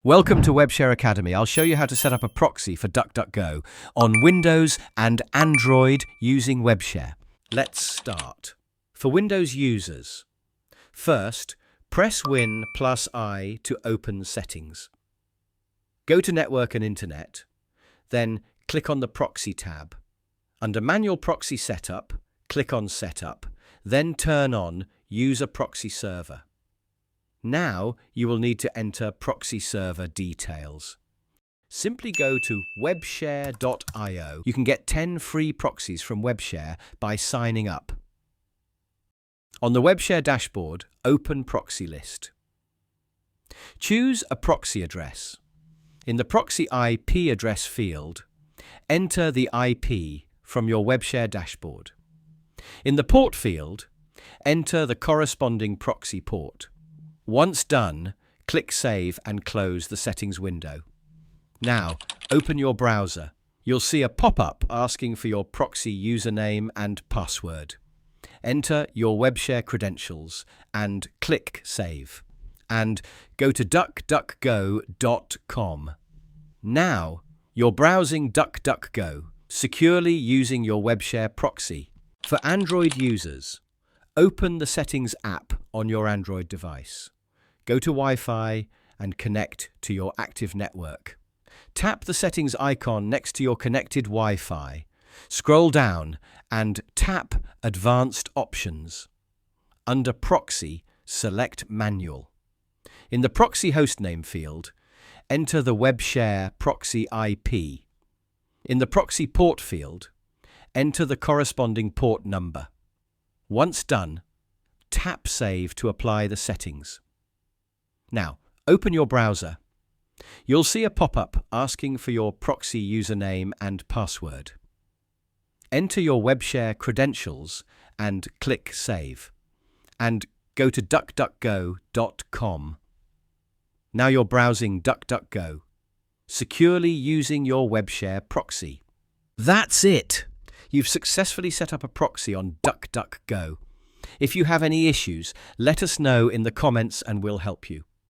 Welcome to WebShare Academy. I'll show you how to set up a proxy for DuckDuckGo on Windows and Android using WebShare. Let's start. For Windows users, first, press Win+I to open Settings. Go to Network and Internet, then click on the Proxy tab. Under Manual Proxy Setup, click on Setup, then turn on Use a Proxy Server. Now you will need to enter proxy server details. Simply go to webshare.io. You can get 10 free proxies from WebShare by signing up. On the WebShare dashboard, open Proxy List. Choose a proxy address. In the Proxy IP address field, enter the IP from your WebShare dashboard. In the port field, enter the corresponding proxy port. Once done, click Save and close the settings window. Now, open your browser. You'll see a pop-up asking for your proxy username and password. Enter your WebShare credentials and click Save. And go to DuckDuckGo.com. Now, you're browsing DuckDuckGo, securely using your WebShare proxy. For Android users, open the Settings app on your Android device. Go to Wi-Fi and connect to your active network. Tap the settings icon next to your connected Wi-Fi. Scroll down and tap Advanced Options. Under Proxy, select Manual. In the Proxy Hostname field, enter the WebShare Proxy IP. In the Proxy Port field, enter the corresponding port number. Once done, tap Save to apply the settings. Now, open your browser. You'll see a pop-up asking for your proxy username and password. Enter your WebShare credentials and click Save. And go to DuckDuckGo.com. Now you're browsing DuckDuckGo, securely using your WebShare proxy. That's it! You've successfully set up a proxy on DuckDuckGo. If you have any issues, let us know in the comments and we'll help you.